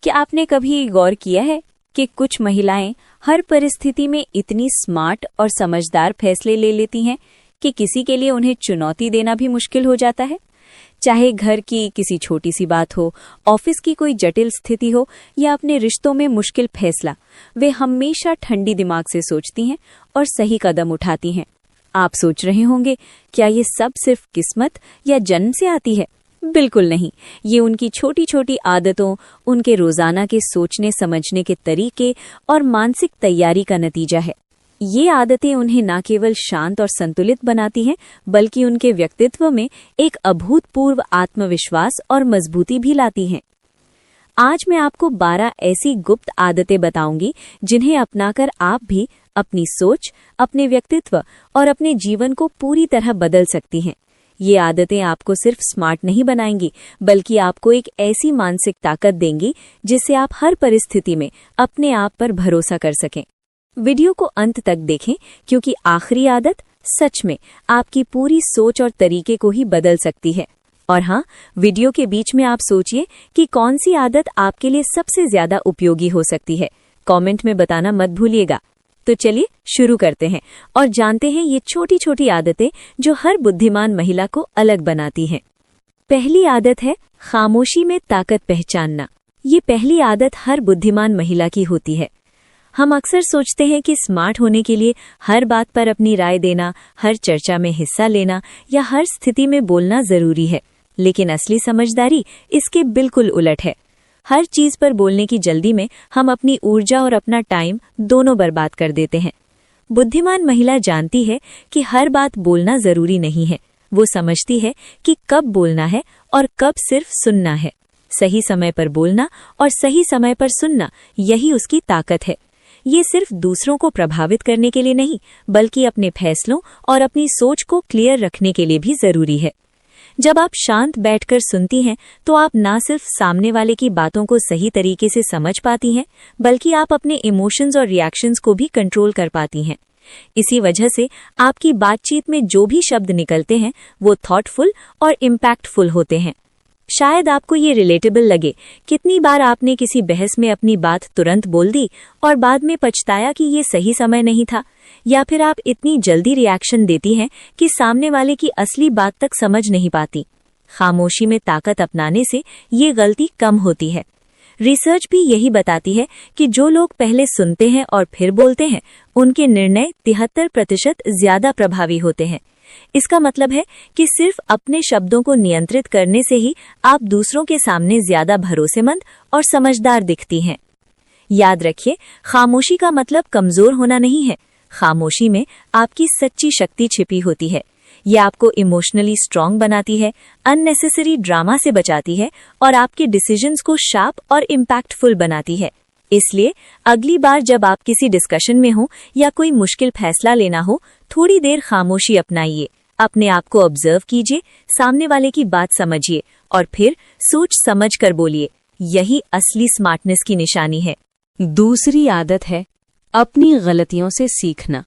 क्या आपने कभी गौर किया है कि कुछ महिलाएं हर परिस्थिति में इतनी स्मार्ट और समझदार फैसले ले लेती हैं कि किसी के लिए उन्हें चुनौती देना भी मुश्किल हो जाता है। चाहे घर की किसी छोटी सी बात हो, ऑफिस की कोई जटिल स्थिति हो या अपने रिश्तों में मुश्किल फैसला, वे हमेशा ठंडी दिमाग से सोचती हैं और सही कदम उठाती हैं। आप सोच रहे होंगे, क्या ये सब सिर्फ किस्मत या जन्म से आती है? बिल्कुल नहीं। ये उनकी छोटी छोटी आदतों, उनके रोजाना के सोचने समझने के तरीके और मानसिक तैयारी का नतीजा है। ये आदतें उन्हें न केवल शांत और संतुलित बनाती हैं, बल्कि उनके व्यक्तित्व में एक अभूतपूर्व आत्मविश्वास और मजबूती भी लाती हैं। आज मैं आपको 12 ऐसी गुप्त आदतें बताऊंगी जिन्हें अपनाकर आप भी अपनी सोच, अपने व्यक्तित्व और अपने जीवन को पूरी तरह बदल सकती हैं। ये आदतें आपको सिर्फ स्मार्ट नहीं बनाएंगी, बल्कि आपको एक ऐसी मानसिक ताकत देंगी जिससे आप हर परिस्थिति में अपने आप पर भरोसा कर सकें। वीडियो को अंत तक देखें, क्योंकि आखिरी आदत सच में आपकी पूरी सोच और तरीके को ही बदल सकती है। और हाँ, वीडियो के बीच में आप सोचिए कि कौन सी आदत आपके लिए सबसे ज्यादा उपयोगी हो सकती है। कमेंट में बताना मत भूलिएगा। तो चलिए शुरू करते हैं और जानते हैं ये छोटी छोटी आदतें जो हर बुद्धिमान महिला को अलग बनाती हैं। पहली आदत है खामोशी में ताकत पहचानना। ये पहली आदत हर बुद्धिमान महिला की होती है। हम अक्सर सोचते हैं कि स्मार्ट होने के लिए हर बात पर अपनी राय देना, हर चर्चा में हिस्सा लेना या हर स्थिति में बोलना जरूरी है, लेकिन असली समझदारी इसके बिल्कुल उलट है। हर चीज पर बोलने की जल्दी में हम अपनी ऊर्जा और अपना टाइम दोनों बर्बाद कर देते हैं। बुद्धिमान महिला जानती है कि हर बात बोलना जरूरी नहीं है। वो समझती है कि कब बोलना है और कब सिर्फ सुनना है। सही समय पर बोलना और सही समय पर सुनना, यही उसकी ताकत है। ये सिर्फ दूसरों को प्रभावित करने के लिए नहीं, बल्कि अपने फैसलों और अपनी सोच को क्लियर रखने के लिए भी जरूरी है। जब आप शांत बैठकर सुनती हैं, तो आप न सिर्फ सामने वाले की बातों को सही तरीके से समझ पाती हैं, बल्कि आप अपने इमोशंस और रिएक्शंस को भी कंट्रोल कर पाती हैं। इसी वजह से आपकी बातचीत में जो भी शब्द निकलते हैं, वो थॉटफुल और इम्पैक्टफुल होते हैं। शायद आपको ये रिलेटेबल लगे। कितनी बार आपने किसी बहस में अपनी बात तुरंत बोल दी और बाद में पछताया कि ये सही समय नहीं था, या फिर आप इतनी जल्दी रिएक्शन देती हैं कि सामने वाले की असली बात तक समझ नहीं पाती। खामोशी में ताकत अपनाने से ये गलती कम होती है। रिसर्च भी यही बताती है कि जो लोग पहले सुनते हैं और फिर बोलते हैं, उनके निर्णय 73% ज्यादा प्रभावी होते हैं। इसका मतलब है कि सिर्फ अपने शब्दों को नियंत्रित करने से ही आप दूसरों के सामने ज्यादा भरोसेमंद और समझदार दिखती हैं। याद रखिए, खामोशी का मतलब कमजोर होना नहीं है। खामोशी में आपकी सच्ची शक्ति छिपी होती है। ये आपको इमोशनली स्ट्रांग बनाती है, अननेसेसरी ड्रामा से बचाती है और आपके डिसीजंस को शार्प और इम्पैक्टफुल बनाती है। इसलिए अगली बार जब आप किसी डिस्कशन में हो या कोई मुश्किल फैसला लेना हो, थोड़ी देर खामोशी अपनाइए। अपने आप को ऑब्जर्व कीजिए, सामने वाले की बात समझिए और फिर सोच समझ कर बोलिए। यही असली स्मार्टनेस की निशानी है। दूसरी आदत है अपनी गलतियों से सीखना,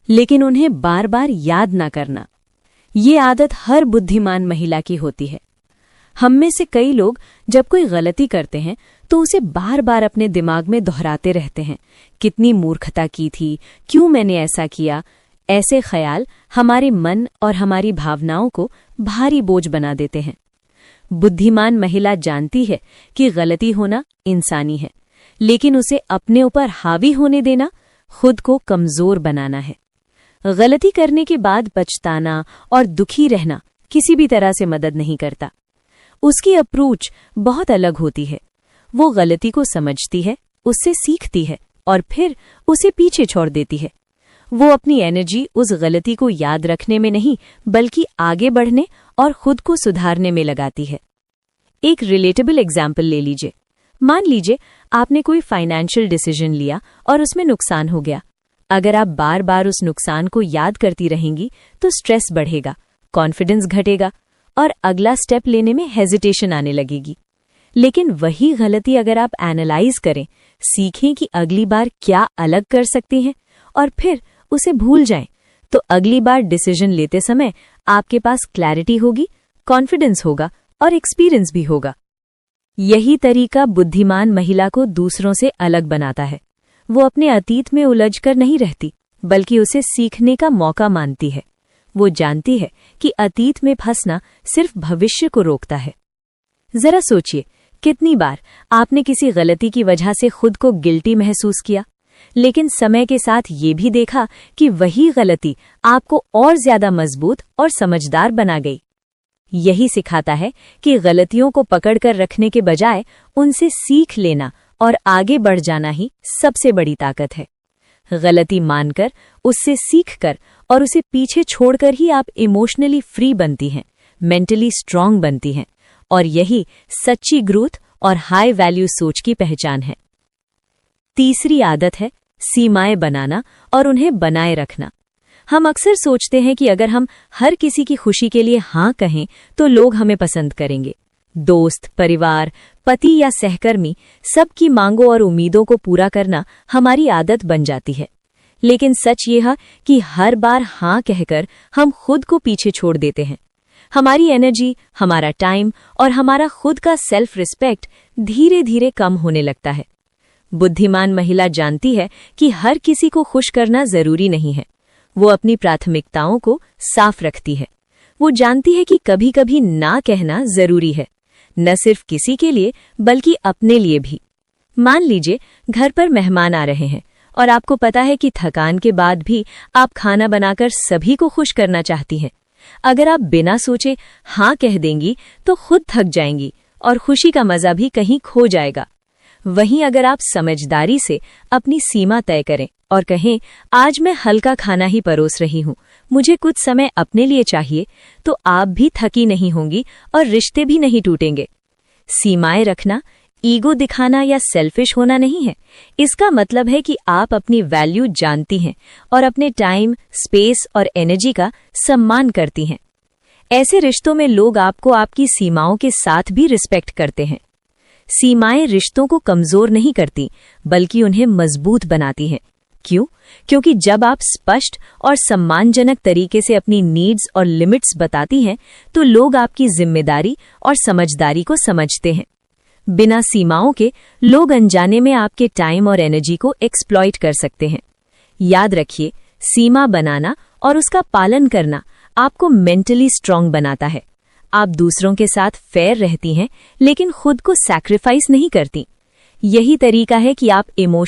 लेकिन उन्हें बार बार याद ना करना। ये आदत हर बुद्धिमान महिला की होती है। हम में से कई लोग जब कोई गलती करते हैं तो उसे बार बार अपने दिमाग में दोहराते रहते हैं। कितनी मूर्खता की थी, क्यों मैंने ऐसा किया। ऐसे ख्याल हमारे मन और हमारी भावनाओं को भारी बोझ बना देते हैं। बुद्धिमान महिला जानती है कि गलती होना इंसानी है, लेकिन उसे अपने ऊपर हावी होने देना खुद को कमजोर बनाना है। गलती करने के बाद पछताना और दुखी रहना किसी भी तरह से मदद नहीं करता। उसकी अप्रोच बहुत अलग होती है। वो गलती को समझती है, उससे सीखती है और फिर उसे पीछे छोड़ देती है। वो अपनी एनर्जी उस गलती को याद रखने में नहीं, बल्कि आगे बढ़ने और खुद को सुधारने में लगाती है। एक रिलेटेबल एग्जाम्पल ले लीजिए। मान लीजिए आपने कोई फाइनेंशियल डिसीजन लिया और उसमें नुकसान हो गया। अगर आप बार बार उस नुकसान को याद करती रहेंगी तो स्ट्रेस बढ़ेगा, कॉन्फिडेंस घटेगा और अगला स्टेप लेने में हेजिटेशन आने लगेगी। लेकिन वही गलती अगर आप एनालाइज करें, सीखें कि अगली बार क्या अलग कर सकती हैं और फिर उसे भूल जाएं, तो अगली बार डिसीजन लेते समय आपके पास क्लैरिटी होगी, कॉन्फिडेंस होगा और एक्सपीरियंस भी होगा। यही तरीका बुद्धिमान महिला को दूसरों से अलग बनाता है। वो अपने अतीत में उलझकर नहीं रहती, बल्कि उसे सीखने का मौका मानती है। वो जानती है कि अतीत में फंसना सिर्फ भविष्य को रोकता है। जरा सोचिए, कितनी बार आपने किसी गलती की वजह से खुद को गिल्टी महसूस किया, लेकिन समय के साथ ये भी देखा कि वही गलती आपको और ज्यादा मजबूत और समझदार बना गई। यही सिखाता है कि गलतियों को पकड़कर रखने के बजाय उनसे सीख लेना और आगे बढ़ जाना ही सबसे बड़ी ताकत है। गलती मानकर, उससे सीखकर और उसे पीछे छोड़कर ही आप इमोशनली फ्री बनती हैं, मेंटली स्ट्रांग बनती हैं, और यही सच्ची ग्रोथ और हाई वैल्यू सोच की पहचान है। तीसरी आदत है सीमाएं बनाना और उन्हें बनाए रखना। हम अक्सर सोचते हैं कि अगर हम हर किसी की खुशी के लिए हाँ कहें तो लोग हमें पसंद करेंगे। दोस्त, परिवार, पति या सहकर्मी, सबकी मांगों और उम्मीदों को पूरा करना हमारी आदत बन जाती है। लेकिन सच ये है कि हर बार हाँ कहकर हम खुद को पीछे छोड़ देते हैं। हमारी एनर्जी, हमारा टाइम और हमारा खुद का सेल्फ रिस्पेक्ट धीरे धीरे कम होने लगता है। बुद्धिमान महिला जानती है कि हर किसी को खुश करना जरूरी नहीं है। वो अपनी प्राथमिकताओं को साफ रखती है। वो जानती है कि कभी कभी ना कहना जरूरी है, न सिर्फ किसी के लिए बल्कि अपने लिए भी। मान लीजिए घर पर मेहमान आ रहे हैं और आपको पता है कि थकान के बाद भी आप खाना बनाकर सभी को खुश करना चाहती हैं। अगर आप बिना सोचे हाँ कह देंगी तो खुद थक जाएंगी और खुशी का मजा भी कहीं खो जाएगा। वहीं अगर आप समझदारी से अपनी सीमा तय करें और कहें, आज मैं हल्का खाना ही परोस रही हूँ, मुझे कुछ समय अपने लिए चाहिए, तो आप भी थकी नहीं होंगी और रिश्ते भी नहीं टूटेंगे। सीमाएं रखना ईगो दिखाना या सेल्फिश होना नहीं है। इसका मतलब है कि आप अपनी वैल्यू जानती हैं और अपने टाइम, स्पेस और एनर्जी का सम्मान करती हैं। ऐसे रिश्तों में लोग आपको आपकी सीमाओं के साथ भी रिस्पेक्ट करते हैं। सीमाएं रिश्तों को कमजोर नहीं करती, बल्कि उन्हें मजबूत बनाती हैं। क्यों? क्योंकि जब आप स्पष्ट और सम्मानजनक तरीके से अपनी नीड्स और लिमिट्स बताती हैं, तो लोग आपकी जिम्मेदारी और समझदारी को समझते हैं। बिना सीमाओं के लोग अनजाने में आपके टाइम और एनर्जी को एक्सप्लॉइट कर सकते हैं। याद रखिए, सीमा बनाना और उसका पालन करना आपको मेंटली स्ट्रांग बनाता है। आप दूसरों के साथ फेयर रहती हैं, लेकिन खुद को सैक्रिफाइस नहीं करती। यही तरीका है कि आप इमोशनल